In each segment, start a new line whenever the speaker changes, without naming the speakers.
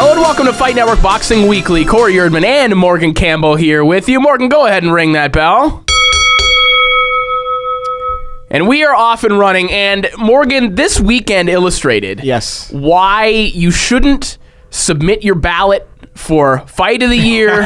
Hello and welcome to Fight Network Boxing Weekly. Corey Erdman and Morgan Campbell here with you. Morgan, go ahead and ring that bell. And we are off and running. And Morgan, this weekend illustrated why you shouldn't submit your ballot for Fight of the Year,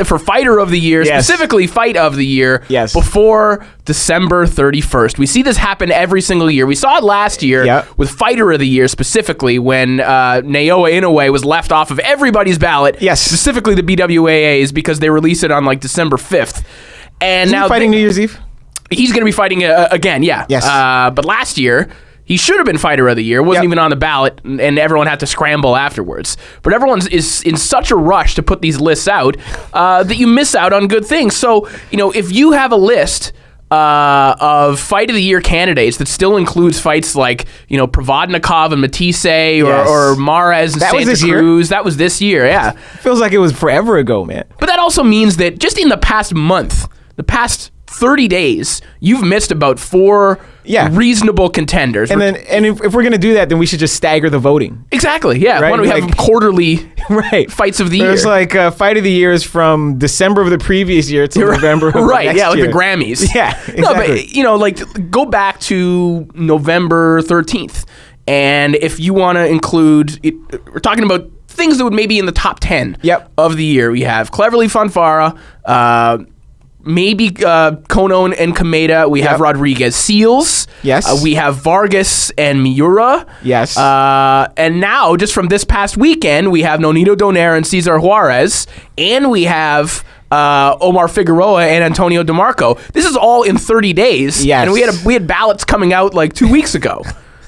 for Fighter of the Year, specifically Fight of the Year, before December 31st. We see this happen every single year. We saw it last year with Fighter of the Year, specifically when Naoya Inoue was left off of everybody's ballot, specifically the BWAA's, because they release it on like December 5th. And
now fighting New Year's Eve?
He's going to be fighting again, but last year, he should have been Fighter of the Year, wasn't even on the ballot, and everyone had to scramble afterwards. But everyone is in such a rush to put these lists out that you miss out on good things. So, if you have a list of Fight of the Year candidates that still includes fights like, Provodnikov and Matisse or Mares and Santa Cruz. That was this year,
Feels like it was forever ago, man.
But that also means that just in the past month, the past 30 days, you've missed about 4 reasonable contenders.
And if we're going to do that, then we should just stagger the voting.
Exactly, yeah. Right? Why don't we have quarterly fights of the year?
There's like Fight of the Year is from December of the previous year to November of the next year.
Like the Grammys.
Yeah, exactly.
No, but, go back to November 13th. And if you want to include, we're talking about things that would maybe in the top 10 of the year. We have Cleverly Fonfara, maybe Kono and Kameda. We have Rodriguez Seals.
Yes.
We have Vargas and Miura.
Yes.
And now, just from this past weekend, we have Nonito Donaire and Cesar Juarez. And we have Omar Figueroa and Antonio DeMarco. This is all in 30 days.
Yes.
And we had ballots coming out like 2 weeks ago.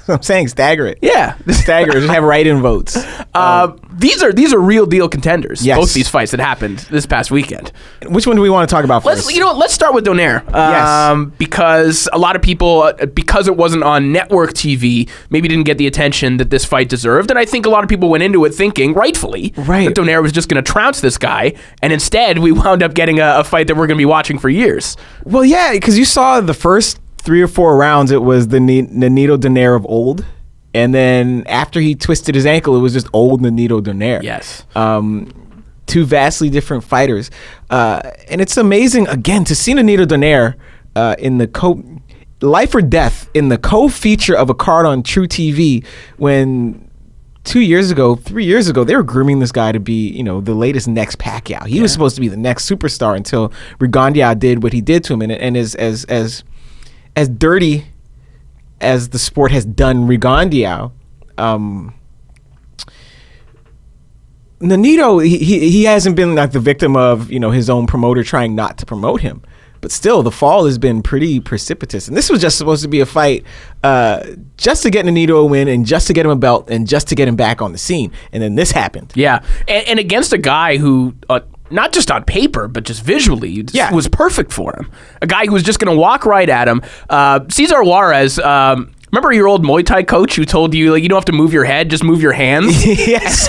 I'm saying stagger it.
Yeah.
Stagger it. Just have write-in votes.
These are real deal contenders. Yes. Both these fights that happened this past weekend.
Which one do we want to talk about first?
Let's start with Donaire. Because a lot of people, because it wasn't on network TV, maybe didn't get the attention that this fight deserved. And I think a lot of people went into it thinking, rightfully, that Donaire was just going to trounce this guy. And instead, we wound up getting a fight that we're going to be watching for years.
Well, yeah, because you saw the first 3 or 4 rounds, it was the Nonito Donaire of old. And then after he twisted his ankle, it was just old Nonito Donaire.
Yes.
2 vastly different fighters. And it's amazing, again, to see Nonito Donaire in the life or death in the co-feature of a card on True TV when 3 years ago, they were grooming this guy to be, the latest next Pacquiao. He was supposed to be the next superstar until Rigondeaux did what he did to him. And as dirty as the sport has done Rigondeaux, Nonito, he hasn't been like the victim of, his own promoter trying not to promote him. But still, the fall has been pretty precipitous. And this was just supposed to be a fight just to get Nonito a win and just to get him a belt and just to get him back on the scene. And then this happened.
Yeah. And against a guy who... not just on paper, but just visually, was perfect for him. A guy who was just going to walk right at him. Cesar Juarez, remember your old Muay Thai coach who told you, you don't have to move your head, just move your hands?
Yes.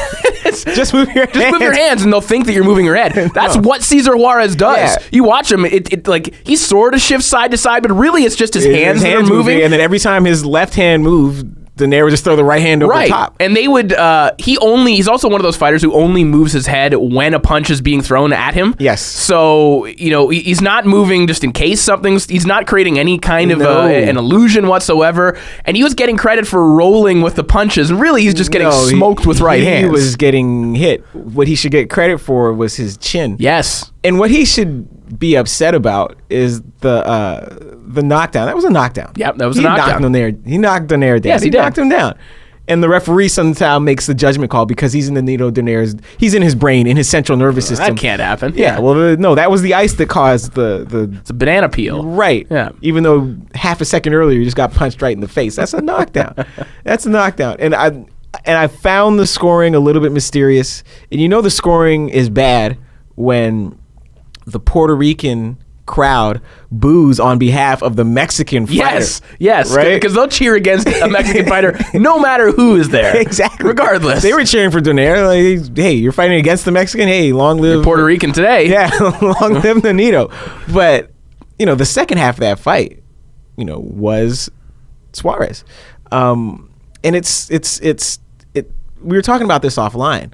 Just move your hands.
Just move your hands and they'll think that you're moving your head. That's what Cesar Juarez does. Yeah. You watch him, he sort of shifts side to side, but really it's just his hands that are moving.
And then every time his left hand moved, Donaire would just throw the right hand over the top.
And they would, he's also one of those fighters who only moves his head when a punch is being thrown at him.
Yes.
So, he's not moving just in case he's not creating any kind of an illusion whatsoever. And he was getting credit for rolling with the punches. And really, he's just getting smoked with right hands.
He was getting hit. What he should get credit for was his chin.
Yes.
And what he should be upset about is the knockdown. That was a knockdown.
Yep, that was a knockdown.
He knocked Donaire down.
Yes, he did.
Knocked him down. And the referee somehow makes the judgment call because he's in Nonito Donaire's, he's in his brain, in his central nervous system.
That can't happen.
Yeah, well, no, that was the ice that caused
It's a banana peel.
Right. Yeah. Even though half a second earlier you just got punched right in the face. That's a knockdown. That's a knockdown. And I found the scoring a little bit mysterious. And the scoring is bad when the Puerto Rican crowd boos on behalf of the Mexican fighter.
Yes,
right?
Because they'll cheer against a Mexican fighter no matter who is there.
Exactly.
Regardless.
They were cheering for Donaire. Like, hey, you're fighting against the Mexican? Hey, long live...
You're Puerto Rican today.
Yeah, long live Nonito. But, the second half of that fight, was Suarez. And we were talking about this offline.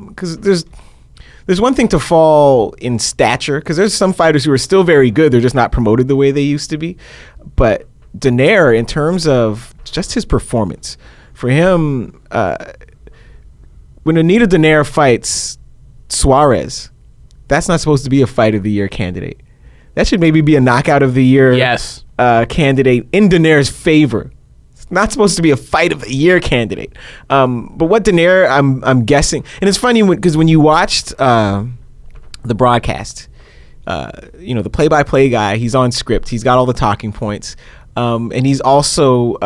Because there's one thing to fall in stature, because there's some fighters who are still very good. They're just not promoted the way they used to be. But Donaire, in terms of just his performance, for him, when Anita Donaire fights Juarez, that's not supposed to be a fight of the year candidate. That should maybe be a knockout of the year candidate in Donaire's favor. It's not supposed to be a fight of the year candidate. But what Donaire, I'm guessing, and it's funny because when you watched the broadcast, the play-by-play guy, he's on script. He's got all the talking points, and he's also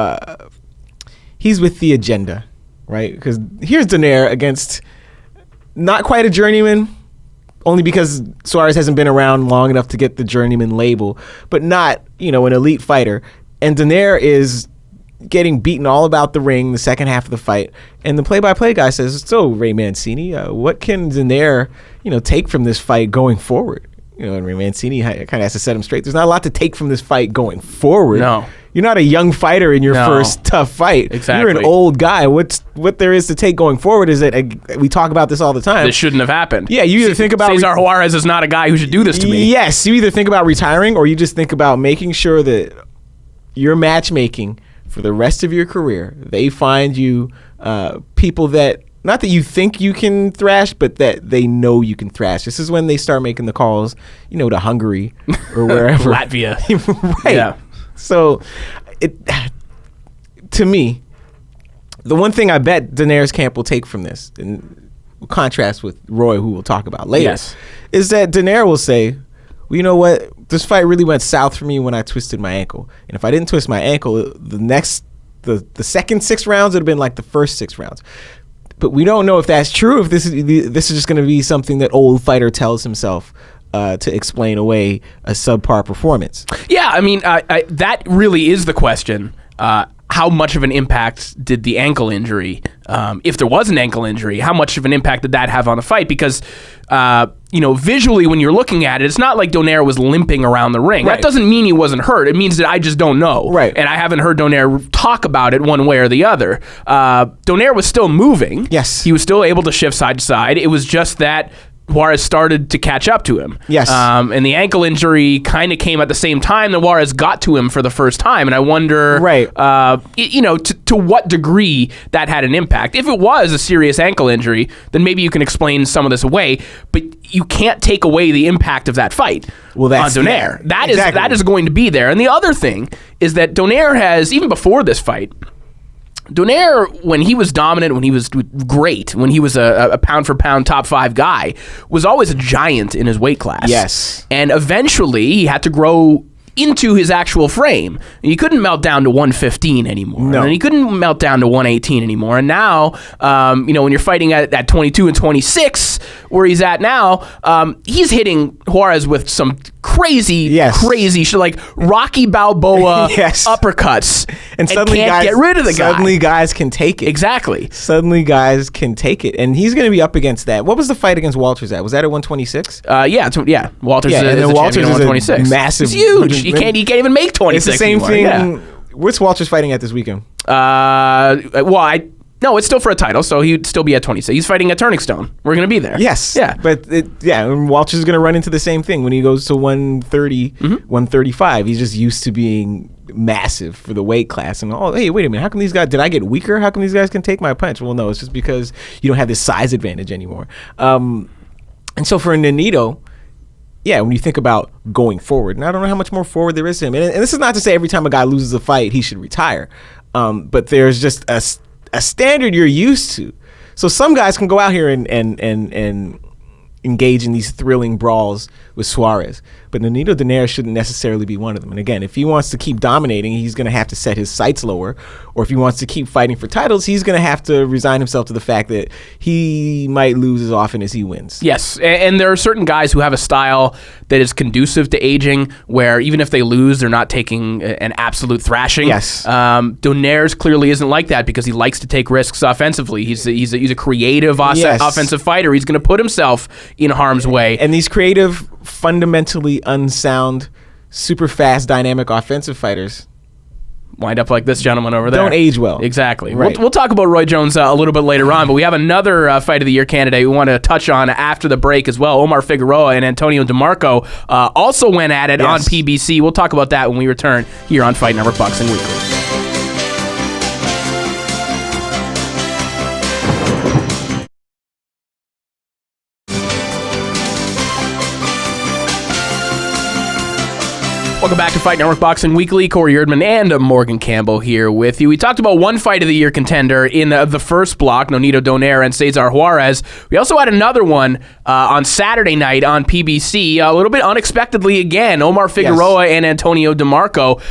he's with the agenda, right? Because here's Donaire against not quite a journeyman, only because Juarez hasn't been around long enough to get the journeyman label, but not, an elite fighter. And Donaire is getting beaten all about the ring the second half of the fight. And the play-by-play guy says, so, Ray Mancini, what can Donaire, take from this fight going forward? And Ray Mancini kind of has to set him straight. There's not a lot to take from this fight going forward.
No.
You're not a young fighter in your first tough fight.
Exactly.
You're an old guy. What there is to take going forward is that we talk about this all the time.
This shouldn't have happened.
Yeah, you either think about
Cesar Juarez is not a guy who should do this to me.
Yes, you either think about retiring or you just think about making sure that your matchmaking for the rest of your career, they find you people that, not that you think you can thrash, but that they know you can thrash. This is when they start making the calls, to Hungary or wherever.
Latvia.
Right.
Yeah.
So, to me, the one thing I bet Donaire's camp will take from this, in contrast with Roy, who we'll talk about later, is that Donaire will say, well, you know what? This fight really went south for me when I twisted my ankle. And if I didn't twist my ankle, the second 6 rounds would have been like the first 6 rounds. But we don't know if that's true, if this is just going to be something that old fighter tells himself to explain away a subpar performance.
Yeah, I mean, that really is the question. How much of an impact did the ankle injury, if there was an ankle injury, how much of an impact did that have on the fight? Because, visually when you're looking at it, it's not like Donaire was limping around the ring. Right. That doesn't mean he wasn't hurt. It means that I just don't know.
Right.
And I haven't heard Donaire talk about it one way or the other. Donaire was still moving.
Yes.
He was still able to shift side to side. It was just that Juarez started to catch up to him.
Yes.
And the ankle injury kind of came at the same time that Juarez got to him for the first time. And I wonder, to what degree that had an impact. If it was a serious ankle injury, then maybe you can explain some of this away. But you can't take away the impact of that fight on Donaire. That is going to be there. And the other thing is that Donaire has, even before this fight, Donaire, when he was dominant, when he was great, when he was a pound-for-pound top 5 guy, was always a giant in his weight class.
Yes.
And eventually, he had to grow into his actual frame. He couldn't melt down to 115 anymore.
No.
And he couldn't melt down to 118 anymore. And now, when you're fighting at 22 and 26, where he's at now, he's hitting Juarez with some crazy shit, like Rocky Balboa uppercuts, and suddenly can't get rid of the guy.
Suddenly guys can take it.
Exactly.
Suddenly guys can take it. And he's going to be up against that. What was the fight against Walters at? Was that at 126?
Walters is the champion at 126.
Massive.
It's huge. He can't even make 26
It's the same
anymore.
thing. What's Walters fighting at this weekend?
No, it's still for a title, so he'd still be at 26. He's fighting at Turning Stone. We're going to be there.
Yes.
Yeah.
But, and Walters is going to run into the same thing when he goes to 130, 135. He's just used to being massive for the weight class. And, hey, wait a minute. How come these guys, did I get weaker? How come these guys can take my punch? Well, no, it's just because you don't have this size advantage anymore. And so for Nonito, when you think about going forward, and I don't know how much more forward there is to him. And this is not to say every time a guy loses a fight, he should retire. But there's just a standard you're used to. So some guys can go out here and engage in these thrilling brawls with Juarez, but Nonito Donaire shouldn't necessarily be one of them. And again, if he wants to keep dominating, he's going to have to set his sights lower, or if he wants to keep fighting for titles, he's going to have to resign himself to the fact that he might lose as often as he wins.
Yes, and there are certain guys who have a style that is conducive to aging, where even if they lose, they're not taking an absolute thrashing.
Yes.
Donaire's clearly isn't like that because he likes to take risks offensively. He's a creative offensive fighter. He's going to put himself in harm's way.
And these creative, fundamentally unsound, super fast, dynamic offensive fighters,
wind up like this gentleman over there.
Don't age well.
Exactly.
Right.
We'll talk about Roy Jones a little bit later on, but we have another Fight of the Year candidate we want to touch on after the break as well. Omar Figueroa and Antonio DeMarco also went at it on PBC. We'll talk about that when we return here on Fight Network Boxing Weekly. Welcome back to Fight Network Boxing Weekly. Corey Erdman and Morgan Campbell here with you. We talked about one Fight of the Year contender in the first block, Nonito Donaire and Cesar-Juarez. We also had another one on Saturday night on PBC, a little bit unexpectedly again, Omar Figueroa and Antonio DeMarco.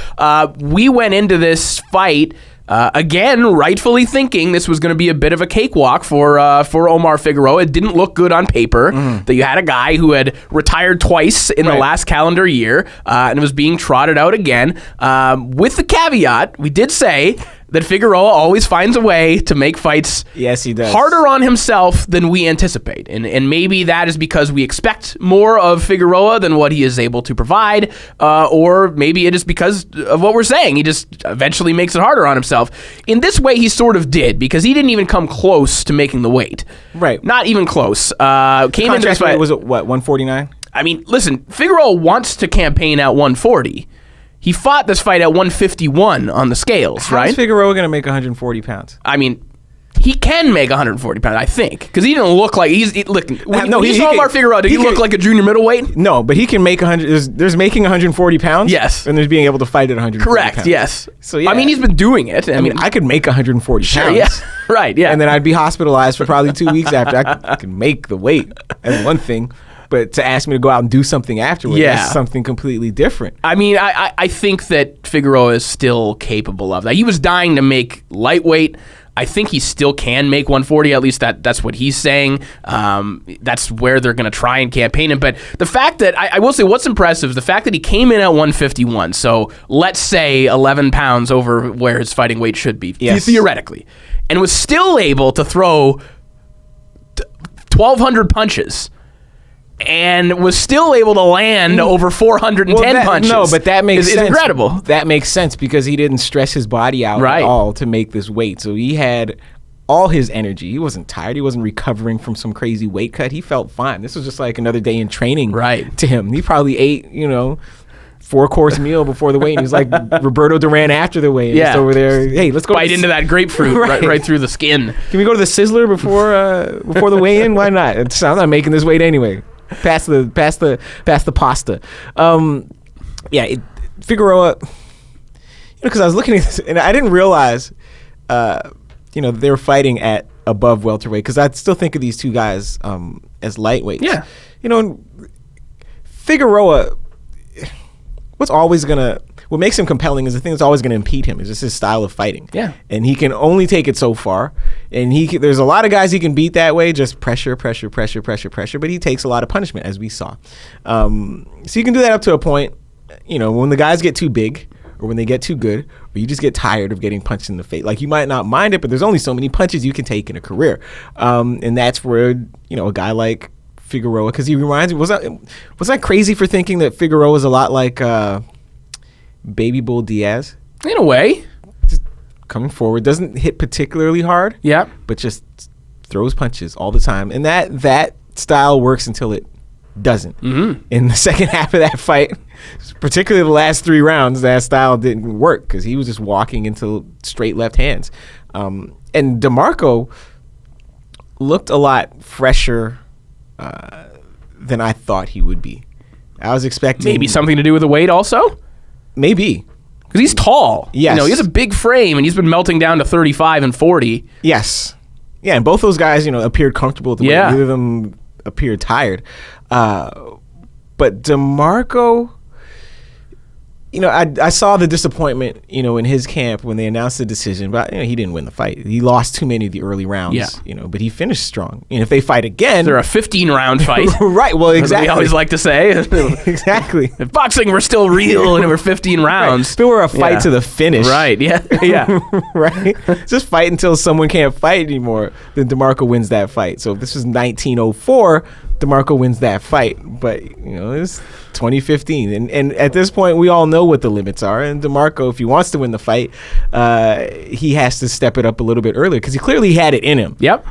We went into this fight again, rightfully thinking this was going to be a bit of a cakewalk for Omar Figueroa. It didn't look good on paper that you had a guy who had retired twice in the last calendar year and was being trotted out again. With the caveat, we did say that Figueroa always finds a way to make fights
he does.
harder on himself than we anticipate. And maybe that is because we expect more of Figueroa than what he is able to provide, or maybe it is because of what we're saying. He just eventually makes it harder on himself. In this way, he sort of did, because he didn't even come close to making the weight.
Right.
Not even close. Came into this fight,
was it, 149?
I mean, listen, Figueroa wants to campaign at 140. He fought this fight at 151 on the scales,
How
right?
is Figueroa going to make 140 pounds?
I mean, he can make 140 pounds, I think, because he didn't look like look. When you saw Omar Figueroa, did he look like a junior middleweight?
No, but he can make 100. There's making 140 pounds.
Yes,
and there's being able to fight at 140
correct.
pounds.
Yes.
So yeah,
I mean, he's been doing it.
I mean, I could make 140 pounds.
Yeah. Right. Yeah.
And then I'd be hospitalized for probably 2 weeks after. I could make the weight. That's one thing. But to ask me to go out and do something afterwards, that's something completely different.
I mean, I think that Figueroa is still capable of that. He was dying to make lightweight. I think he still can make 140. At least that's what he's saying. That's where they're going to try and campaign him. But the fact that, I will say what's impressive is the fact that he came in at 151. So let's say 11 pounds over where his fighting weight should be, theoretically. And was still able to throw 1,200 punches. And was still able to land over 410 punches.
No, but that makes sense.
It's incredible.
That makes sense because he didn't stress his body out at all to make this weight. So he had all his energy. He wasn't tired. He wasn't recovering from some crazy weight cut. He felt fine. This was just like another day in training to him. He probably ate, 4-course meal before the weigh, and he's like Roberto Duran after the weigh. Just over there. Hey, let's go
bite into that grapefruit right through the skin.
Can we go to the Sizzler before the weigh-in? Why not? I'm not making this weight anyway. Pass the pasta. Figueroa. Because I was looking at this and I didn't realize, they were fighting at above welterweight. Because I still think of these two guys as lightweights.
Yeah.
Figueroa. What makes him compelling is the thing that's always going to impede him is just his style of fighting. Yeah. And he can only take it so far. And there's a lot of guys he can beat that way, just pressure. But he takes a lot of punishment, as we saw. So you can do that up to a point, when the guys get too big or when they get too good, or you just get tired of getting punched in the face. Like, you might not mind it, but there's only so many punches you can take in a career. And that's where, a guy like Figueroa, because he reminds me, was I crazy for thinking that Figueroa is a lot like Baby Bull Diaz?
In a way.
Just coming forward, doesn't hit particularly hard. Yeah. But just throws punches all the time. And that style works until it doesn't. Mm-hmm. In the second half of that fight, particularly the last 3 rounds, that style didn't work because he was just walking into straight left hands. And DeMarco looked a lot fresher than I thought he would be. I was expecting...
Maybe something to do with the weight also?
Maybe.
Because he's tall.
Yes.
He has a big frame, and he's been melting down to 35 and 40.
Yes. Yeah, and both those guys, appeared comfortable. Neither of them appeared tired. But DeMarco... I saw the disappointment, in his camp when they announced the decision, but he didn't win the fight. He lost too many of the early rounds, but he finished strong. And if they fight again...
They're a 15-round fight.
Right, well, exactly.
We always like to say.
Exactly.
If boxing were still real and it were 15 rounds.
Right. If it were a fight to the finish.
Right, yeah.
Right? Just fight until someone can't fight anymore, then DeMarco wins that fight. So if this was 1904, DeMarco wins that fight. But, it's 2015. And at this point, we all know what the limits are. And DeMarco, if he wants to win the fight, he has to step it up a little bit earlier because he clearly had it in him.
Yep.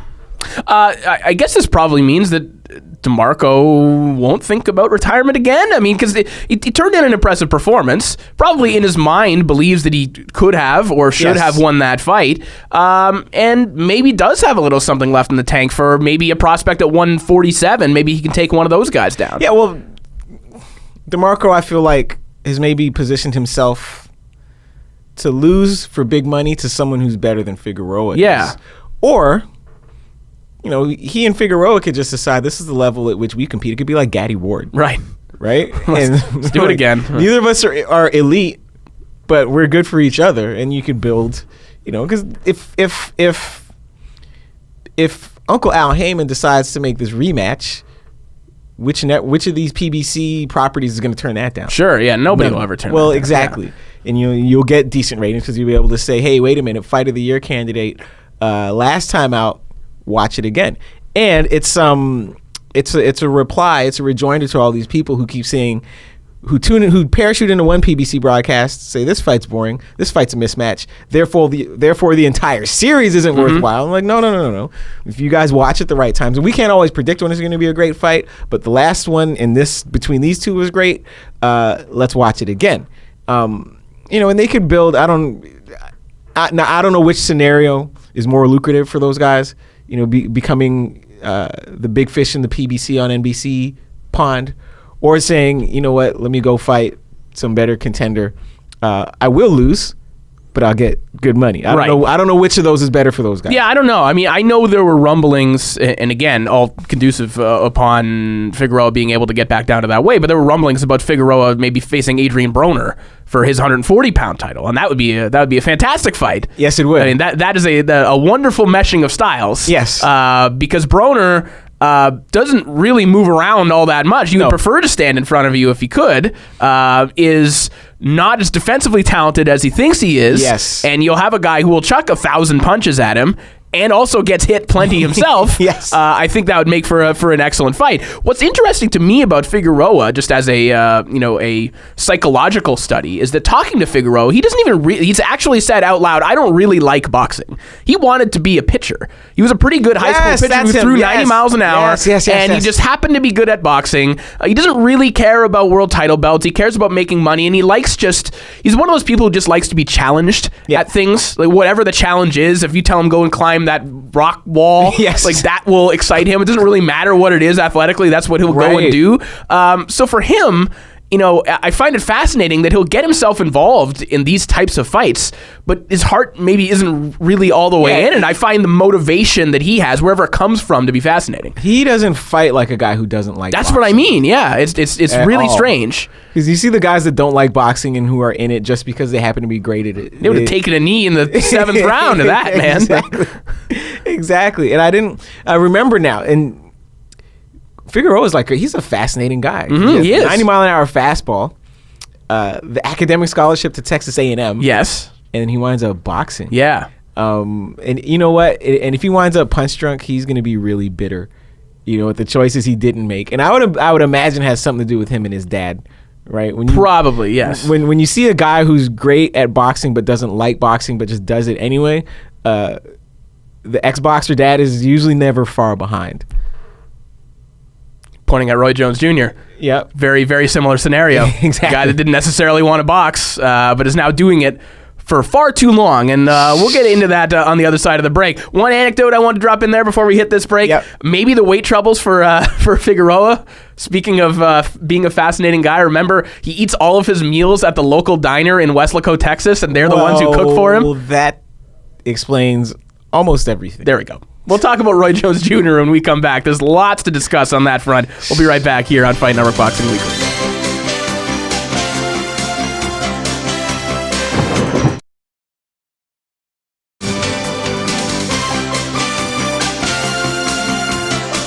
I guess this probably means that DeMarco won't think about retirement again. I mean, because he turned in an impressive performance. Probably in his mind believes that he could have or should have won that fight. And maybe does have a little something left in the tank for maybe a prospect at 147. Maybe he can take one of those guys down.
Yeah, well, DeMarco, I feel like, has maybe positioned himself to lose for big money to someone who's better than Figueroa is. Or... he and Figueroa could just decide this is the level at which we compete. It could be like Gaddy Ward.
Right?
Let's
do it again.
Neither of us are elite, but we're good for each other. And you could build, because if Uncle Al Heyman decides to make this rematch, which of these PBC properties is going to turn that down?
Sure, yeah. Nobody will ever turn that down.
Well, exactly. Yeah. And you'll get decent ratings because you'll be able to say, hey, wait a minute, Fight of the Year candidate last time out, watch it again. And it's a reply, it's a rejoinder to all these people who keep saying, who parachute into one PBC broadcast, say this fight's boring, this fight's a mismatch, therefore the entire series isn't worthwhile. I'm like, no. If you guys watch at the right times, and we can't always predict when it's going to be a great fight, but the last one between these two was great. Let's watch it again. And they could build. I don't know which scenario is more lucrative for those guys. Becoming the big fish in the PBC on NBC pond, or saying, you know what, let me go fight some better contender. I will lose, but I'll get good money. I don't know which of those is better for those guys.
Yeah, I don't know. I mean, I know there were rumblings, and again, all conducive upon Figueroa being able to get back down to that weight, but there were rumblings about Figueroa maybe facing Adrian Broner for his 140-pound title, and that would be a fantastic fight.
Yes, it would.
I mean, that is a wonderful meshing of styles.
Yes.
Because Broner doesn't really move around all that much. You would prefer to stand in front of you if he could. Is not as defensively talented as he thinks he is.
Yes.
And you'll have a guy who will chuck 1,000 punches at him and also gets hit plenty himself.
Yes.
I think that would make for an excellent fight. What's interesting to me about Figueroa, just as a psychological study, is that talking to Figueroa, he doesn't even he's actually said out loud, I don't really like boxing. He wanted to be a pitcher. He was a pretty good high school pitcher who threw 90 miles an hour, and he just happened to be good at boxing. He doesn't really care about world title belts. He cares about making money, and he's one of those people who just likes to be challenged at things. Like whatever the challenge is, if you tell him go and climb that rock wall, like that will excite him. It doesn't really matter what it is athletically. That's what he'll go and do. So for him, I find it fascinating that he'll get himself involved in these types of fights, but his heart maybe isn't really all the way in. And I find the motivation that he has, wherever it comes from, to be fascinating.
He doesn't fight like a guy who doesn't like
That's
boxing.
what I mean. Yeah, it's really strange.
Because you see the guys that don't like boxing and who are in it just because they happen to be great at it.
They would have taken a knee in the 7th round of that, man.
Exactly. And I remember now, and Figueroa is he's a fascinating guy.
He is.
90-mile-an-hour fastball, the academic scholarship to Texas A&M.
Yes.
And then he winds up boxing.
Yeah.
And you know what? And if he winds up punch drunk, he's going to be really bitter, at the choices he didn't make. And I would imagine it has something to do with him and his dad, right?
Probably, yes.
When you see a guy who's great at boxing but doesn't like boxing but just does it anyway, the ex-boxer dad is usually never far behind.
Pointing at Roy Jones Jr.
Yep.
Very, very similar scenario.
Exactly.
A guy that didn't necessarily want to box, but is now doing it for far too long. And we'll get into that on the other side of the break. One anecdote I want to drop in there before we hit this break.
Yep.
Maybe the weight troubles for Figueroa. Speaking of being a fascinating guy, remember he eats all of his meals at the local diner in Weslaco, Texas, and they're the ones who cook for him.
Well, that explains almost everything.
There we go. We'll talk about Roy Jones Jr. when we come back. There's lots to discuss on that front. We'll be right back here on Fight Network Boxing Weekly.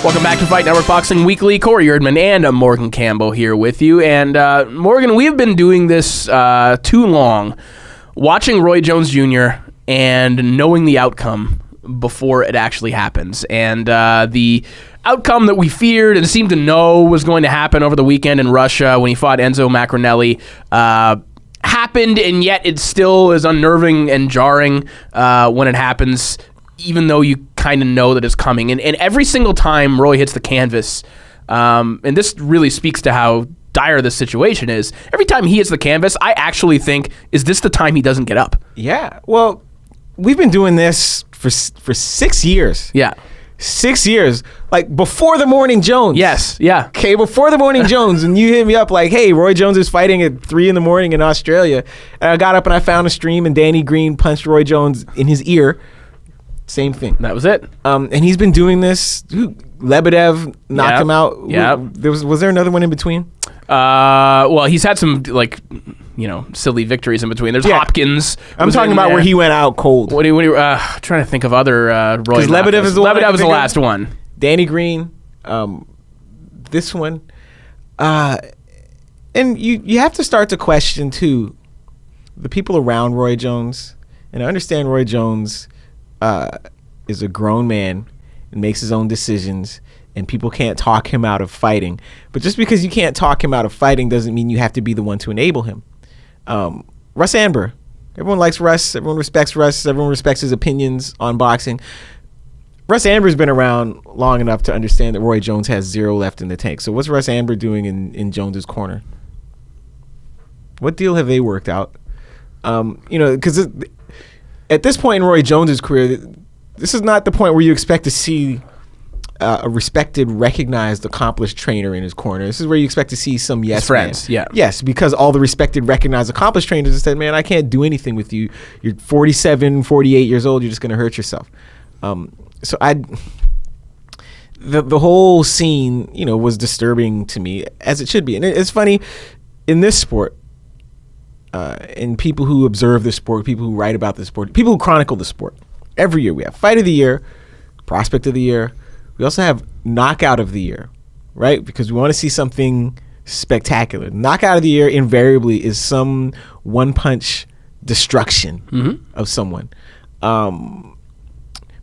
Welcome back to Fight Network Boxing Weekly. Corey Erdman and Morgan Campbell here with you. And Morgan, we've been doing this too long, watching Roy Jones Jr. and knowing the outcome before it actually happens. And the outcome that we feared and seemed to know was going to happen over the weekend in Russia when he fought Enzo Macronelli happened, and yet it still is unnerving and jarring when it happens, even though you kind of know that it's coming. And every single time Roy hits the canvas, and this really speaks to how dire this situation is, every time he hits the canvas, I actually think, is this the time he doesn't get up?
Yeah. Well, we've been doing this for 6 years.
Yeah.
6 years. Like, before the Morning Jones.
Yes. Yeah.
Okay, before the Morning Jones, and you hit me up like, hey, Roy Jones is fighting at 3 a.m. in Australia. And I got up and I found a stream, and Danny Green punched Roy Jones in his ear. Same thing.
That was it.
And he's been doing this. Lebedev knocked him out.
Yeah.
Was there another one in between?
Well, he's had some, silly victories in between. There's Hopkins.
I'm talking about where he went out cold.
What do you trying to think of other Roy?
Because Lebedev is the one.
Lebedev was the last one.
Danny Green, this one, and you have to start to question too the people around Roy Jones. And I understand Roy Jones is a grown man and makes his own decisions, and people can't talk him out of fighting. But just because you can't talk him out of fighting doesn't mean you have to be the one to enable him. Russ Amber. Everyone likes Russ. Everyone respects Russ. Everyone respects his opinions on boxing. Russ Amber's been around long enough to understand that Roy Jones has 0 left in the tank. So what's Russ Amber doing in Jones's corner? What deal have they worked out? Because at this point in Roy Jones's career, this is not the point where you expect to see a respected, recognized, accomplished trainer in his corner. This is where you expect to see some yes
friends.
Man.
Yeah.
Yes, because all the respected, recognized, accomplished trainers have said, man, I can't do anything with you. You're 47, 48 years old. You're just going to hurt yourself. So the whole scene, was disturbing to me, as it should be. And it's funny, in this sport, and people who observe the sport, people who write about the sport, people who chronicle the sport, every year we have Fight of the Year, Prospect of the Year. We also have Knockout of the Year, right? Because we want to see something spectacular. Knockout of the Year invariably is some one-punch destruction of someone. But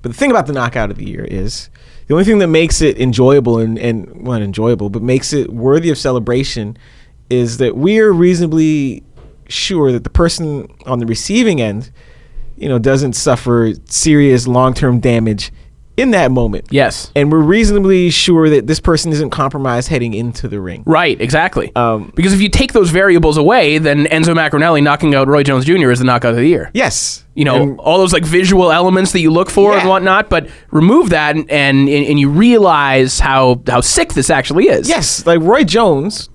the thing about the Knockout of the Year is the only thing that makes it enjoyable and well, not enjoyable, but makes it worthy of celebration is that we're reasonably sure that the person on the receiving end, doesn't suffer serious long-term damage in that moment.
Yes.
And we're reasonably sure that this person isn't compromised heading into the ring.
Right, exactly. Because if you take those variables away, then Enzo Macronelli knocking out Roy Jones Jr. is the knockout of the year.
Yes.
All those visual elements that you look for and whatnot, but remove that and you realize how sick this actually is.
Yes, like Roy Jones,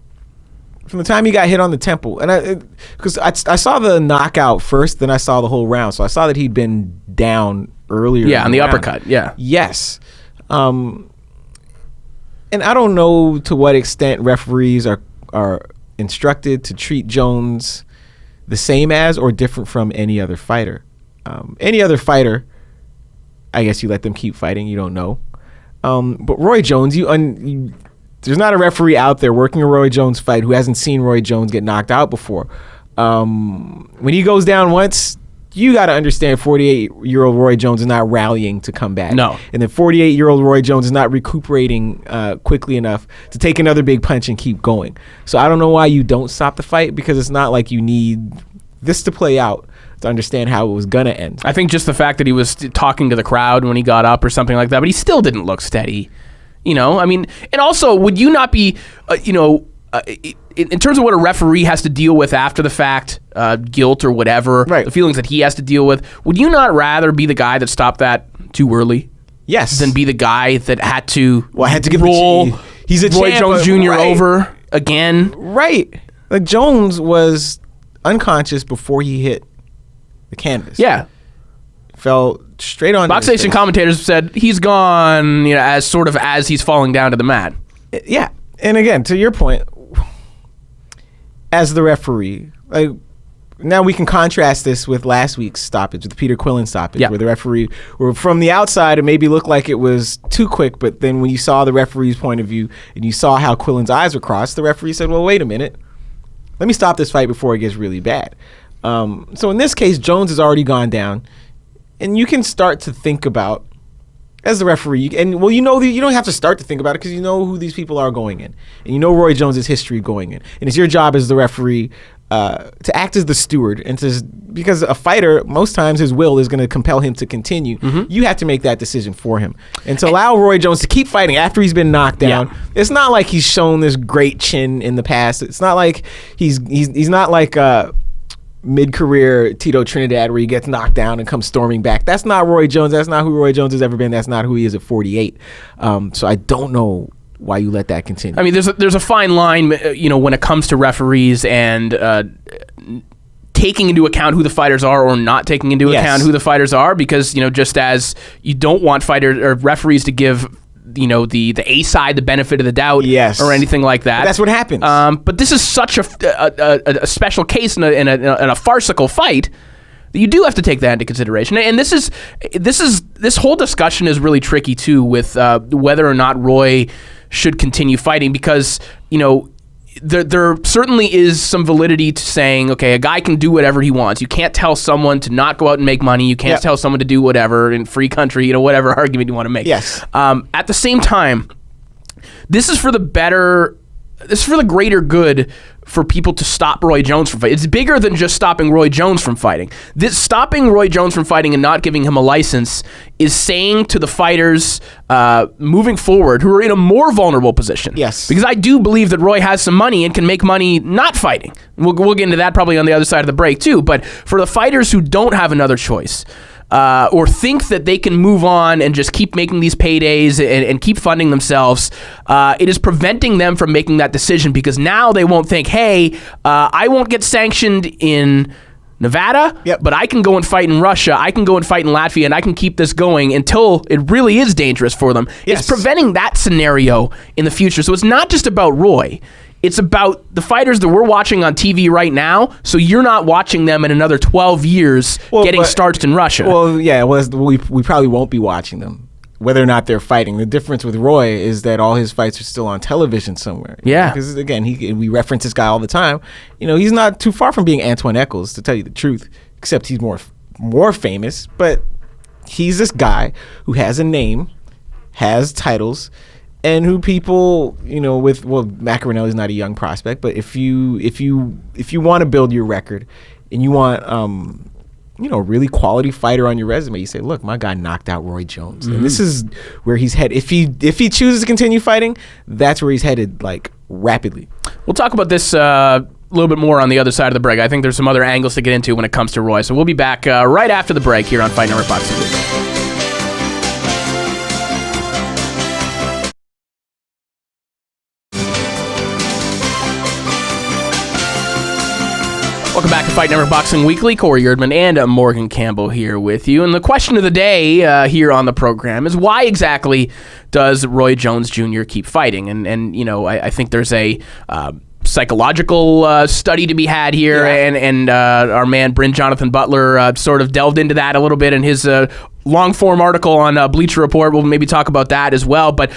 from the time he got hit on the temple, and because I saw the knockout first, then I saw the whole round, so I saw that he'd been down earlier.
Yeah, on the uppercut. Yeah.
Yes. And I don't know to what extent referees are instructed to treat Jones the same as or different from any other fighter. Any other fighter, I guess you let them keep fighting. You don't know. But Roy Jones, there's not a referee out there working a Roy Jones fight who hasn't seen Roy Jones get knocked out before. When he goes down once, you got to understand 48-year-old Roy Jones is not rallying to come back.
No. And
then 48-year-old Roy Jones is not recuperating quickly enough to take another big punch and keep going. So I don't know why you don't stop the fight, because it's not like you need this to play out to understand how it was going to end.
I think just the fact that he was talking to the crowd when he got up or something like that, but he still didn't look steady. And also, would you not be, in terms of what a referee has to deal with after the fact, guilt or whatever,
right,
the feelings that he has to deal with, would you not rather be the guy that stopped that too early?
Yes.
Than be the guy that had to
give
roll
he's a
Roy
champ,
Jones Jr.
right,
over again?
Right. Like, Jones was unconscious before he hit the canvas.
Yeah.
Fell straight on.
Box Nation commentators said he's gone, as he's falling down to the mat.
Yeah. And again, to your point, as the referee, like, now we can contrast this with last week's stoppage, with the Peter Quillen stoppage, where the referee, or from the outside, it maybe looked like it was too quick, but then when you saw the referee's point of view and you saw how Quillen's eyes were crossed, the referee said, well, wait a minute, let me stop this fight before it gets really bad. So in this case, Jones has already gone down. And you can start to think about, as the referee, and well, you don't have to start to think about it because you know who these people are going in, and you know Roy Jones' history going in, and it's your job as the referee to act as the steward, and because a fighter, most times his will is going to compel him to continue. You have to make that decision for him, and to allow Roy Jones to keep fighting after he's been knocked down. Yeah. It's not like he's shown this great chin in the past. It's not like he's not like mid-career Tito Trinidad where he gets knocked down and comes storming back. That's not Roy Jones. That's not who Roy Jones has ever been. That's not who he is at 48. So I don't know why you let that continue.
I mean, there's a fine line, when it comes to referees and taking into account who the fighters are or not taking into account who the fighters are, because just as you don't want fighters or referees to give the A side the benefit of the doubt or anything like that.
But that's what happens.
But this is such a special case in a farcical fight that you do have to take that into consideration. And this whole discussion is really tricky too with whether or not Roy should continue fighting, because there certainly is some validity to saying, okay, a guy can do whatever he wants. You can't tell someone to not go out and make money. You can't tell someone to do whatever in free country, whatever argument you want to make.
Yes.
At the same time, this is for the greater good for people to stop Roy Jones from fighting. It's bigger than just stopping Roy Jones from fighting. This stopping Roy Jones from fighting and not giving him a license is saying to the fighters moving forward who are in a more vulnerable position.
Yes.
Because I do believe that Roy has some money and can make money not fighting. We'll get into that probably on the other side of the break too. But for the fighters who don't have another choice, or think that they can move on and just keep making these paydays and keep funding themselves, it is preventing them from making that decision, because now they won't think, hey, I won't get sanctioned in Nevada, but I can go and fight in Russia, I can go and fight in Latvia, and I can keep this going until it really is dangerous for them. Yes. It's preventing that scenario in the future. So it's not just about Roy. It's about the fighters that we're watching on TV right now, so you're not watching them in another 12 years getting starched in Russia.
Well, we probably won't be watching them, whether or not they're fighting. The difference with Roy is that all his fights are still on television somewhere.
Yeah.
Because, again, we reference this guy all the time. He's not too far from being Antoine Eccles, to tell you the truth, except he's more famous. But he's this guy who has a name, has titles, and who people, Macaronelli's not a young prospect, but if you want to build your record and you want a really quality fighter on your resume, you say, look, my guy knocked out Roy Jones. And this is where he's headed. If he chooses to continue fighting, that's where he's headed, rapidly.
We'll talk about this a little bit more on the other side of the break. I think there's some other angles to get into when it comes to Roy. So we'll be back right after the break here on Fight Network Boxing Week. Welcome back to Fight Network Boxing Weekly. Corey Erdman and Morgan Campbell here with you. And the question of the day here on the program is, why exactly does Roy Jones Jr. keep fighting? And I think there's a psychological study to be had here, and our man Bryn Jonathan Butler sort of delved into that a little bit in his long-form article on Bleacher Report. We'll maybe talk about that as well. But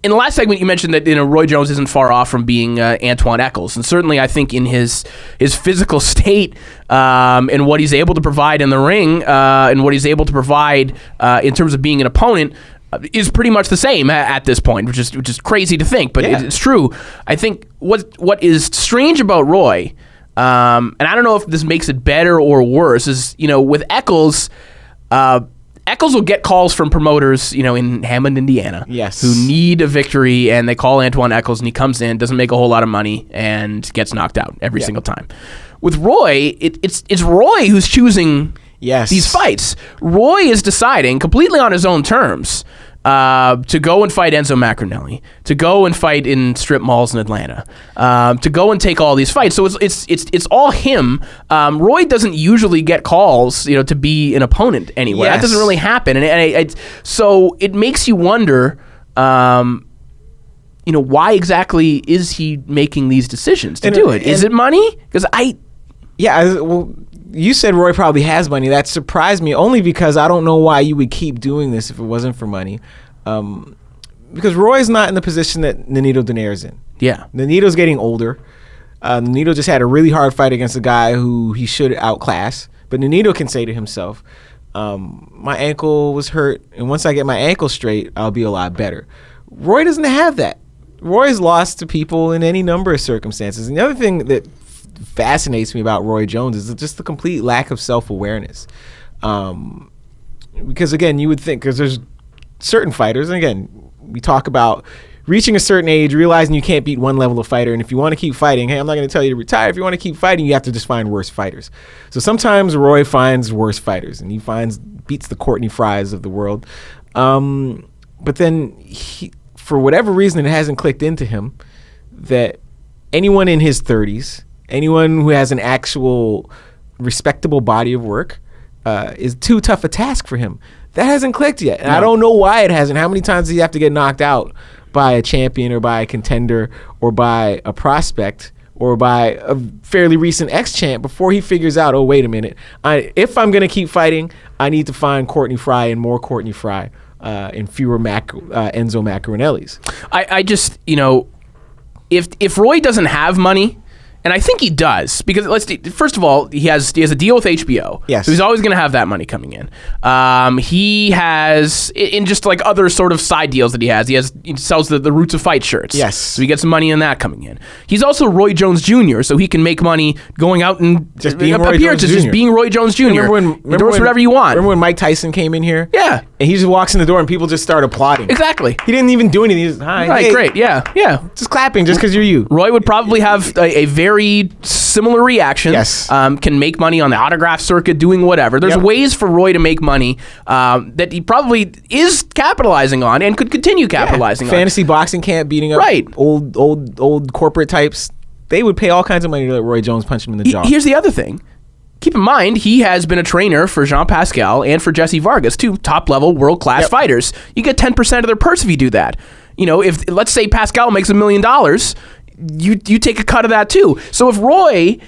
in the last segment, you mentioned that Roy Jones isn't far off from being Antoine Eccles, and certainly I think in his physical state and what he's able to provide in the ring and what he's able to provide in terms of being an opponent is pretty much the same at this point, which is crazy to think, but it's true. I think what is strange about Roy, and I don't know if this makes it better or worse, is with Eccles. Eccles will get calls from promoters, in Hammond, Indiana, who need a victory, and they call Antoine Eccles, and he comes in, doesn't make a whole lot of money, and gets knocked out every single time. With Roy, it's Roy who's choosing these fights. Roy is deciding completely on his own terms to go and fight Enzo Macronelli, to go and fight in strip malls in Atlanta, to go and take all these fights. So it's all him. Roy doesn't usually get calls, to be an opponent anywhere. That doesn't really happen, and so it makes you wonder, why exactly is he making these decisions to do it? Is it money? Because
you said Roy probably has money. That surprised me only because I don't know why you would keep doing this if it wasn't for money. Because Roy's not in the position that Nonito Donaire's in.
Yeah.
Nonito's getting older. Nonito just had a really hard fight against a guy who he should outclass. But Nonito can say to himself, My ankle was hurt, and once I get my ankle straight, I'll be a lot better. Roy doesn't have that. Roy's lost to people in any number of circumstances. And the other thing that fascinates me about Roy Jones is just the complete lack of self-awareness. Because, again, you would think, because there's certain fighters, and again, we talk about reaching a certain age, realizing you can't beat one level of fighter, and if you want to keep fighting, hey, I'm not going to tell you to retire. If you want to keep fighting, you have to just find worse fighters. So sometimes Roy finds worse fighters, and he beats the Courtney Fries of the world. But then, for whatever reason, it hasn't clicked into him that anyone in his 30s, anyone who has an actual respectable body of work, is too tough a task for him. That hasn't clicked yet. And I don't know why it hasn't. How many times does he have to get knocked out by a champion or by a contender or by a prospect or by a fairly recent ex-champ before he figures out, oh, wait a minute. If I'm going to keep fighting, I need to find Courtney Fry and more Courtney Fry and fewer Enzo Macaronellis.
I just, if Roy doesn't have money, and I think he does, because first of all, he has a deal with HBO.
Yes.
So he's always going to have that money coming in. He has, in just like other sort of side deals that he sells the Roots of Fight shirts.
Yes.
So he gets some money in that coming in. He's also Roy Jones Jr., so he can make money going out and
just being Roy Jones Jr.
Just being Roy Jones Jr. Endorse whatever you want.
Remember when Mike Tyson came in here?
Yeah.
And he just walks in the door and people just start applauding.
Exactly.
He didn't even do anything. He just, hi,
right,
hey.
great, yeah.
Just clapping just because you're you.
Roy would probably have a very similar reaction.
Yes.
Can make money on the autograph circuit, doing whatever. There's ways for Roy to make money that he probably is capitalizing on and could continue capitalizing on.
Fantasy boxing camp beating up old corporate types. They would pay all kinds of money to let Roy Jones punch him in the jaw.
Here's the other thing. Keep in mind, he has been a trainer for Jean Pascal and for Jesse Vargas, two top-level world-class fighters. You get 10% of their purse if you do that. If let's say Pascal makes $1 million, you take a cut of that too. So if Roy,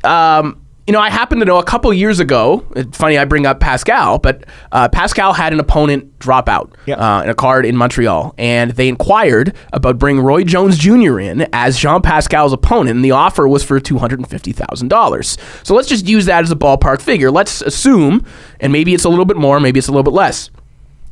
I happen to know a couple years ago, it's funny I bring up Pascal, but Pascal had an opponent drop out in a card in Montreal, and they inquired about bringing Roy Jones Jr. in as Jean Pascal's opponent, and the offer was for $250,000. So let's just use that as a ballpark figure. Let's assume, and maybe it's a little bit more, maybe it's a little bit less.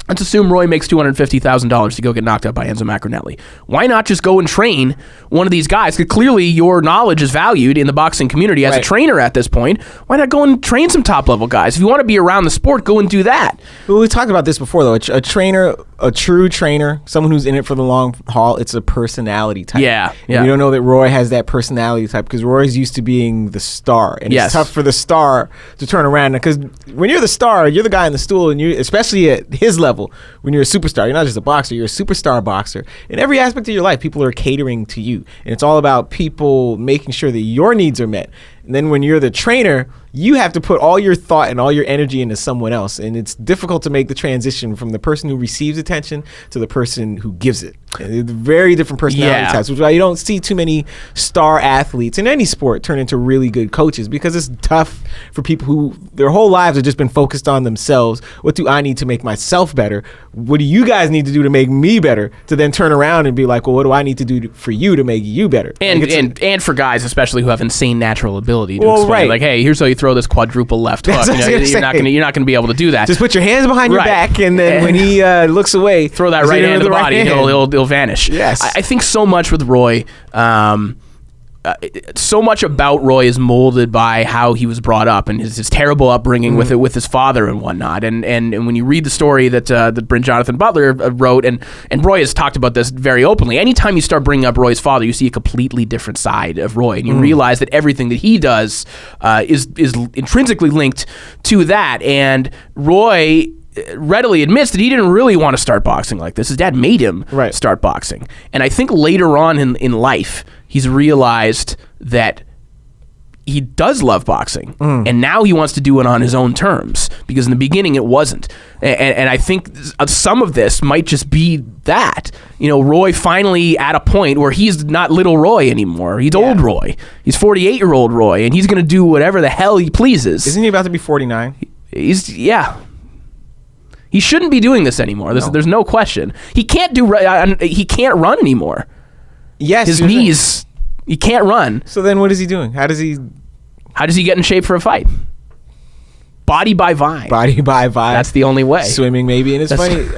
Let's assume Roy makes $250,000 to go get knocked out by Enzo Macaronelli. Why not just go and train one of these guys? Because clearly your knowledge is valued in the boxing community as a trainer at this point. Why not go and train some top-level guys? If you want to be around the sport, go and do that.
Well, we talked about this before, though. A trainer, a true trainer, someone who's in it for the long haul, it's a personality type.
Yeah.
We don't know that Roy has that personality type because Roy's used to being the star. And it's tough for the star to turn around. Because when you're the star, you're the guy in the stool, and you, especially at his level, when you're a superstar, you're not just a boxer, you're a superstar boxer. In every aspect of your life, people are catering to you. And it's all about people making sure that your needs are met. And then when you're the trainer, you have to put all your thought and all your energy into someone else. And it's difficult to make the transition from the person who receives attention to the person who gives it. And they're very different personality types, which is why you don't see too many star athletes in any sport turn into really good coaches, because it's tough for people who their whole lives have just been focused on themselves. What do I need to make myself better? What do you guys need to do to make me better? To then turn around and be like, well, what do I need to do for you to make you better?
And for guys especially who have insane natural ability to explain, like, hey, here's how you throw this quadruple left hook. You're not going to be able to do that.
Just put your hands behind your back, and then when he looks away,
throw that right hand to the body, and he'll vanish.
Yes.
I think so much with Roy, so much about Roy is molded by how he was brought up and his terrible upbringing with his father and whatnot. And when you read the story that Bryn Jonathan Butler wrote, and Roy has talked about this very openly, anytime you start bringing up Roy's father, you see a completely different side of Roy, and you realize that everything that he does is intrinsically linked to that. And Roy readily admits that he didn't really want to start boxing like this. His dad made him start boxing. And I think later on in life, he's realized that he does love boxing, and now he wants to do it on his own terms, because in the beginning it wasn't. And I think some of this might just be that. Roy finally at a point where he's not little Roy anymore. He's old Roy. He's 48-year-old Roy, and he's going to do whatever the hell he pleases.
Isn't he about to be 49?
He shouldn't be doing this anymore. There's no question. He can't he can't run anymore.
Yes,
his knees. He can't run.
So then, what is he doing? How does he
get in shape for a fight? Body by Vine.
Body by Vine.
That's the only way.
Swimming, maybe. And it's funny.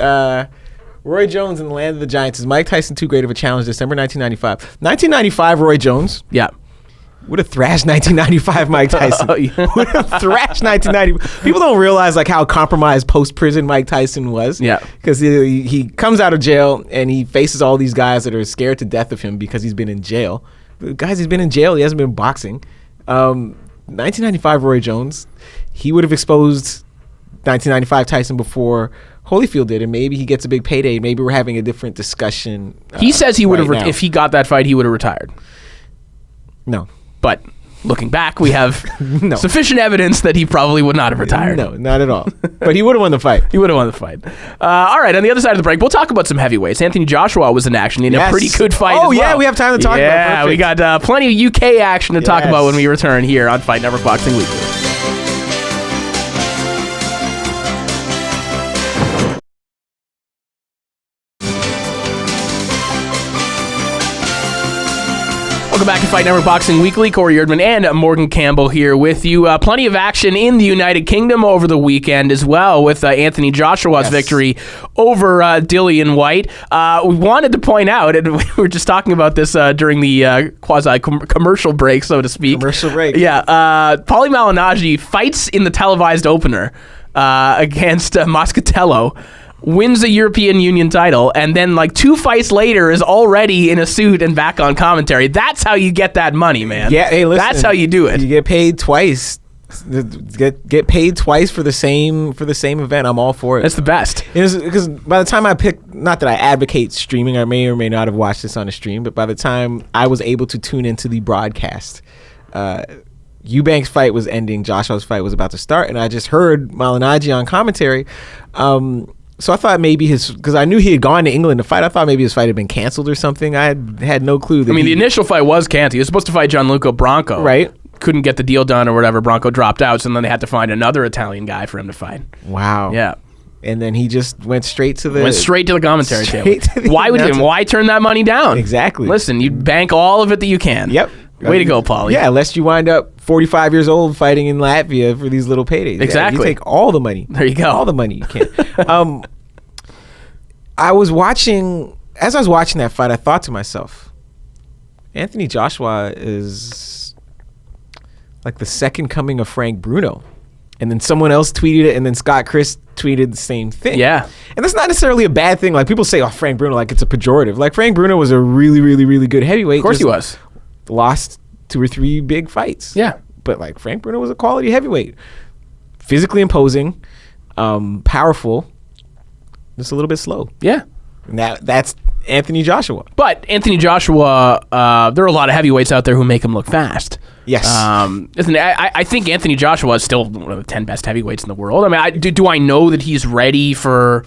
Roy Jones in the Land of the Giants. Is Mike Tyson too great of a challenge? December 1995. 1995, Roy Jones.
Yeah.
Would have thrashed 1995 Mike Tyson. Would have thrashed 1990. People don't realize like how compromised post-prison Mike Tyson was.
Yeah.
Because he comes out of jail and he faces all these guys that are scared to death of him because he's been in jail. The guys, he's been in jail. He hasn't been boxing. 1995 Roy Jones, he would have exposed 1995 Tyson before Holyfield did, and maybe he gets a big payday. Maybe we're having a different discussion.
He says he would have, if he got that fight, he would have retired.
No.
But looking back, we have sufficient evidence that he probably would not have retired.
No, not at all. But he would have won the fight.
He would have won the fight. All right, on the other side of the break, we'll talk about some heavyweights. Anthony Joshua was in action in a pretty good fight as well.
Yeah, we have time to talk about it.
Yeah, we got plenty of UK action to talk about when we return here on Fight Network Boxing Weekly. Welcome back to Fight Network Boxing Weekly. Corey Erdman and Morgan Campbell here with you. Plenty of action in the United Kingdom over the weekend as well with Anthony Joshua's victory over Dillian Whyte. We wanted to point out, and we were just talking about this during the quasi-commercial break, so to speak.
Commercial break.
Yeah. Paulie Malignaggi fights in the televised opener against Moscatello. Wins the European Union title, and then like 2 fights later is already in a suit and back on commentary. That's how you get that money, man.
Yeah, hey, listen,
that's how you do it.
You get paid twice. Get paid twice for the same event. I'm all for it.
That's the best.
Because by the time I picked, not that I advocate streaming, I may or may not have watched this on a stream, but by the time I was able to tune into the broadcast, Eubanks' fight was ending, Joshua's fight was about to start, and I just heard Malignaggi on commentary. So I thought maybe because I knew he had gone to England to fight, I thought maybe his fight had been canceled or something. I had no clue. That
the initial fight was canceled. He was supposed to fight Gianluca Branco.
Right.
Couldn't get the deal done or whatever. Branco dropped out, so then they had to find another Italian guy for him to fight.
Wow.
Yeah.
And then he just went straight to the
commentary table. Why turn that money down?
Exactly.
Listen, you bank all of it that you can.
Yep.
Way to go, Paulie.
Yeah, lest you wind up 45 years old fighting in Latvia for these little paydays.
Exactly.
Yeah, you take all the money.
There you go.
All the money you can. As I was watching that fight, I thought to myself, Anthony Joshua is like the second coming of Frank Bruno. And then someone else tweeted it, and then Scott Chris tweeted the same thing.
Yeah.
And that's not necessarily a bad thing. Like, people say, oh, Frank Bruno, like it's a pejorative. Like, Frank Bruno was a really, really, really good heavyweight.
Of course he was.
Lost 2 or 3 big fights.
Yeah.
But, like, Frank Bruno was a quality heavyweight. Physically imposing, powerful, just a little bit slow.
Yeah.
And that's Anthony Joshua.
But Anthony Joshua, there are a lot of heavyweights out there who make him look fast.
Yes.
Listen, I think Anthony Joshua is still one of the 10 best heavyweights in the world. I mean, do I know that he's ready for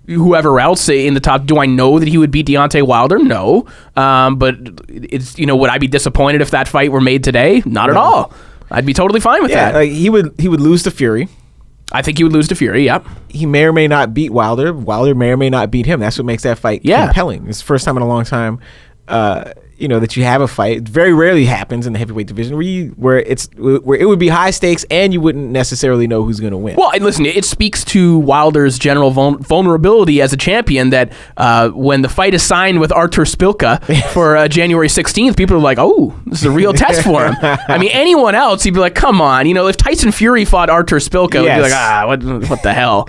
whoever else in the top? Do I know that he would beat Deontay Wilder? No. But it's, would I be disappointed if that fight were made today? Not at all. I'd be totally fine with that.
Like he would lose to Fury.
I think he would lose to Fury, yep.
He may or may not beat Wilder. Wilder may or may not beat him. That's what makes that fight compelling. It's the first time in a long time, that you have a fight. It very rarely happens in the heavyweight division where it would be high stakes and you wouldn't necessarily know who's going to win.
Well, listen, it speaks to Wilder's general vulnerability as a champion that when the fight is signed with Artur Szpilka for January 16th, people are like, oh, this is a real test for him. I mean, anyone else, he'd be like, come on. If Tyson Fury fought Artur Szpilka, it would be like, what the hell?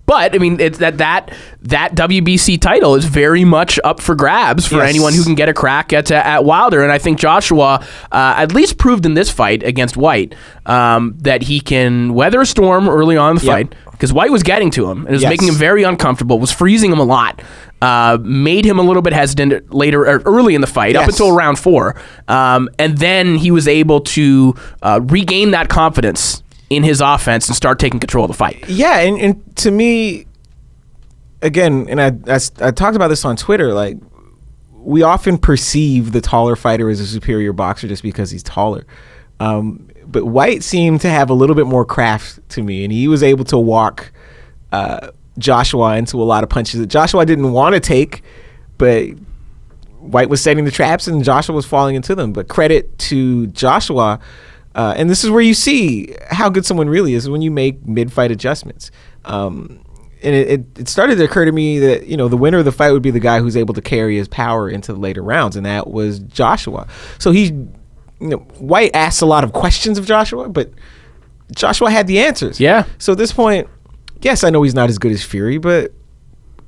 But I mean, it's that WBC title is very much up for grabs for anyone who can get a crack at Wilder, and I think Joshua at least proved in this fight against Whyte that he can weather a storm early on in the fight, because Whyte was getting to him and was making him very uncomfortable, was freezing him a lot, made him a little bit hesitant early in the fight up until round 4, and then he was able to regain that confidence in his offense and start taking control of the fight. Yeah,
and to me, again, and I talked about this on Twitter, like, we often perceive the taller fighter as a superior boxer just because he's taller. But Whyte seemed to have a little bit more craft to me, and he was able to walk Joshua into a lot of punches that Joshua didn't want to take, but Whyte was setting the traps and Joshua was falling into them. But credit to Joshua, And this is where you see how good someone really is, when you make mid-fight adjustments. And it started to occur to me that, the winner of the fight would be the guy who's able to carry his power into the later rounds, and that was Joshua. So White asked a lot of questions of Joshua, but Joshua had the answers.
Yeah.
So at this point, yes, I know he's not as good as Fury, but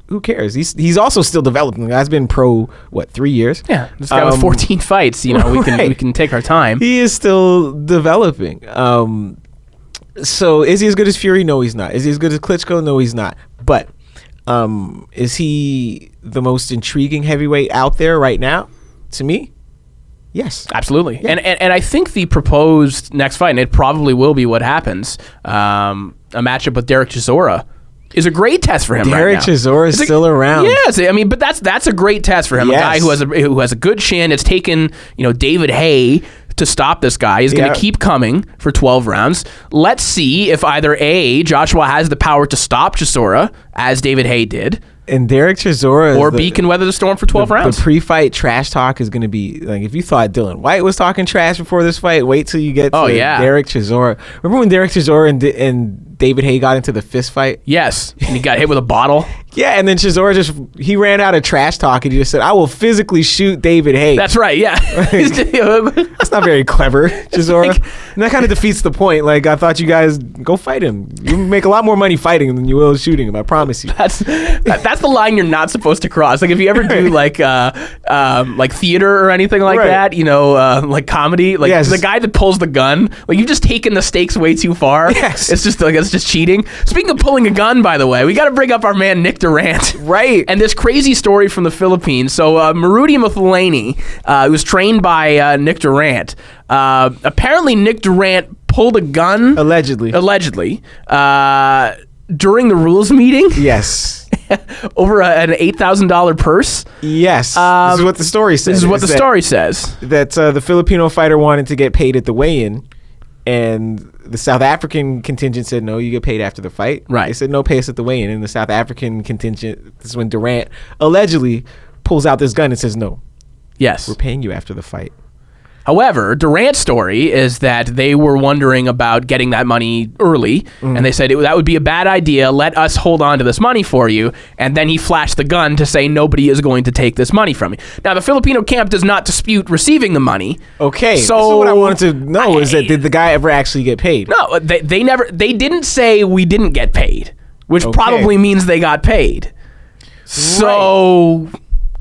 who cares? He's also still developing. The guy's been pro 3 years?
Yeah, this guy with 14 fights. We can take our time.
He is still developing. So is he as good as Fury? No, he's not. Is he as good as Klitschko? No, he's not. But is he the most intriguing heavyweight out there right now? To me, yes,
absolutely. Yeah. And I think the proposed next fight, and it probably will be what happens, a matchup with Derek Chisora, is a great test for him.
Derek
right now.
Chisora is still around.
Yes, I mean, but that's a great test for him. Yes. A guy who has a good chin. It's taken David Haye to stop this guy. He's going to keep coming for 12 rounds. Let's see if either A, Joshua has the power to stop Chisora, as David Haye did,
and Derek Chisora,
or B, can weather the storm for 12 rounds.
The pre-fight trash talk is going to be like, if you thought Dylan White was talking trash before this fight, wait till you get to Derek Chisora. Remember when Derek Chisora and David Haye got into the fist fight?
Yes, and he got hit with a bottle.
Yeah, and then Chisora he ran out of trash talk and he just said, "I will physically shoot David Haye."
That's right. Yeah,
that's not very clever, Chisora. And that kind of defeats the point. Like, I thought you guys go fight him. You make a lot more money fighting him than you will shooting him. I promise you.
That's the line you're not supposed to cross. Like, if you ever do like theater or anything like that, like comedy, like the guy that pulls the gun, like, you've just taken the stakes way too far.
Yes,
it's just cheating. Speaking of pulling a gun, by the way, we got to bring up our man Nick Durant.
Right.
And this crazy story from the Philippines. So Marudi Muthalani, who was trained by Nick Durant. Apparently Nick Durant pulled a gun.
Allegedly.
During the rules meeting.
Yes.
Over an $8,000 purse.
Yes. This is what the story says.
This is what the story says.
That the Filipino fighter wanted to get paid at the weigh-in, and the South African contingent said, no, you get paid after the fight.
Right.
They said, no, pay us at the weigh-in. And the South African contingent, this is when Durant allegedly pulls out this gun and says, no.
Yes.
We're paying you after the fight.
However, Durant's story is that they were wondering about getting that money early, and they said that would be a bad idea. Let us hold on to this money for you. And then he flashed the gun to say nobody is going to take this money from me. Now, the Filipino camp does not dispute receiving the money.
Okay,
so
this is what I wanted to know is that did the guy ever actually get paid?
No, they never. They didn't say we didn't get paid, which probably means they got paid. So.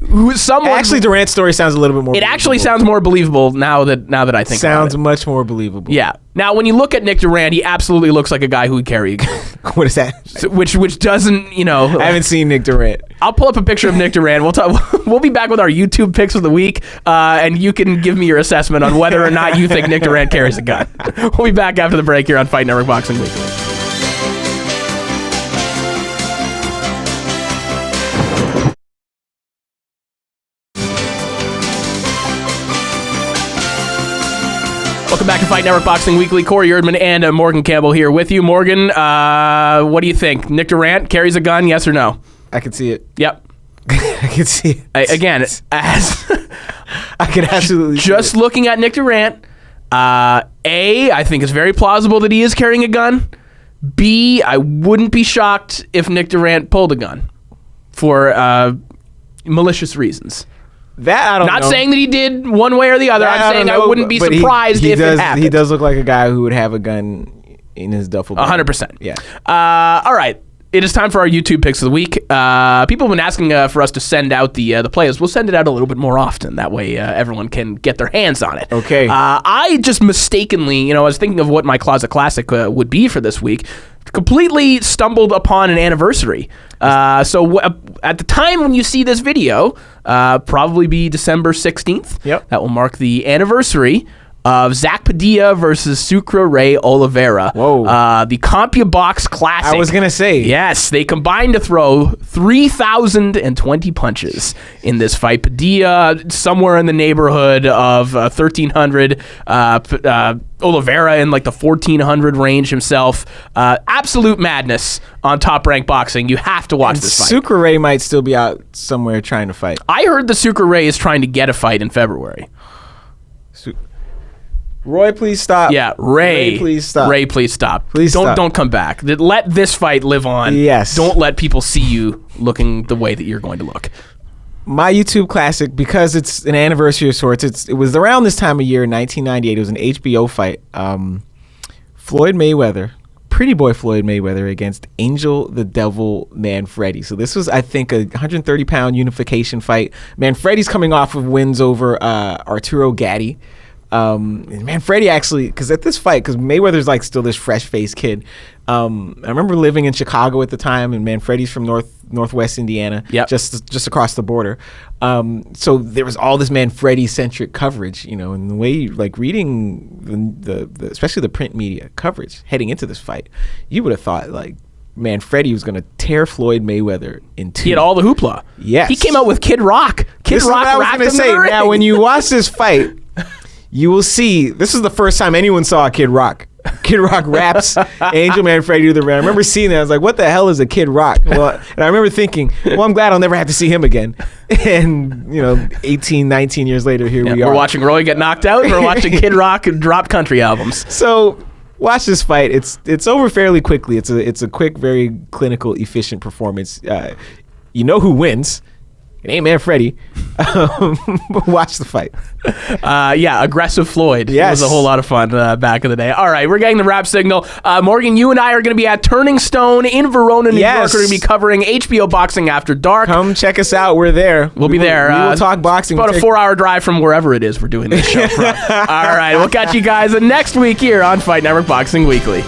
Actually, Durant's story sounds a little bit more.
It actually sounds more believable now that I think
sounds
about it.
Much more believable.
Yeah. Now, when you look at Nick Durant, he absolutely looks like a guy who would carry a gun.
What is that?
So, which doesn't,
I haven't seen Nick Durant.
I'll pull up a picture of Nick Durant. We'll be back with our YouTube picks of the week, and you can give me your assessment on whether or not you think Nick Durant carries a gun. We'll be back after the break here on Fight Network Boxing Weekly. Welcome back to Fight Network Boxing Weekly. Corey Erdman and Morgan Campbell here with you. Morgan, what do you think? Nick Durant carries a gun, yes or no?
I can see it.
Yep.
I can see it.
Again,
I can absolutely
just looking at Nick Durant, I think it's very plausible that he is carrying a gun. B, I wouldn't be shocked if Nick Durant pulled a gun for malicious reasons.
That I don't know.
Not saying that he did one way or the other. I'm saying I wouldn't be surprised if it happened.
He does look like a guy who would have a gun in his duffel bag.
100%.
Yeah.
All right. It is time for our YouTube picks of the week. People have been asking for us to send out the playlist. We'll send it out a little bit more often. That way everyone can get their hands on it.
Okay.
I just mistakenly, I was thinking of what my Closet Classic would be for this week. Completely stumbled upon an anniversary. So at the time when you see this video, probably be December 16th.
Yep.
That will mark the anniversary of Zach Padilla versus Sucre Ray Oliveira.
Whoa.
The CompuBox Classic.
I was going to say.
Yes, they combined to throw 3,020 punches in this fight. Padilla, somewhere in the neighborhood of 1,300. Oliveira in like the 1,400 range himself. Absolute madness on Top Rank Boxing. You have to watch this fight.
Sucre Ray might still be out somewhere trying to fight.
I heard the Sucre Ray is trying to get a fight in February.
Roy, please stop.
Yeah, Ray,
please stop.
Ray, please stop.
Please stop.
Don't come back. Let this fight live on.
Yes.
Don't let people see you looking the way that you're going to look.
My YouTube classic, because it's an anniversary of sorts. It was around this time of year, 1998. It was an HBO fight. Floyd Mayweather, Pretty Boy Floyd Mayweather against Angel the Devil Manfredi. So this was, I think, a 130-pound unification fight. Manfredi's coming off of wins over Arturo Gatti. Manfredi actually, because at this fight, because Mayweather's like still this fresh-faced kid. I remember living in Chicago at the time, and Manfredi's from Northwest Indiana, just across the border. So there was all this Manfredi-centric coverage, and the way like reading the especially the print media coverage heading into this fight, you would have thought like Manfredi was going to tear Floyd Mayweather in two.
He had all the hoopla.
Yes,
he came out with Kid Rock.
Kid Rock rapped in the ring. Now, when you watch this fight, you will see this is the first time anyone saw Kid Rock. Kid Rock raps Angel Manfredi to the ring. I remember seeing that. I was like, what the hell is a Kid Rock? Well, and I remember thinking, well, I'm glad I'll never have to see him again. And, 18, 19 years later, here we are.
We're watching Roy get knocked out. We're watching Kid Rock drop country albums.
So watch this fight. It's over fairly quickly. It's a quick, very clinical, efficient performance. You know who wins. It ain't Manfredi. But watch the fight.
Aggressive Floyd.
Yes.
It was a whole lot of fun back in the day. All right, we're getting the wrap signal. Morgan, you and I are going to be at Turning Stone in Verona, New York. We're going to be covering HBO Boxing After Dark.
Come check us out. We're there.
We'll be there.
We will talk boxing.
About a 4-hour drive from wherever it is we're doing this show from. All right, we'll catch you guys next week here on Fight Network Boxing Weekly.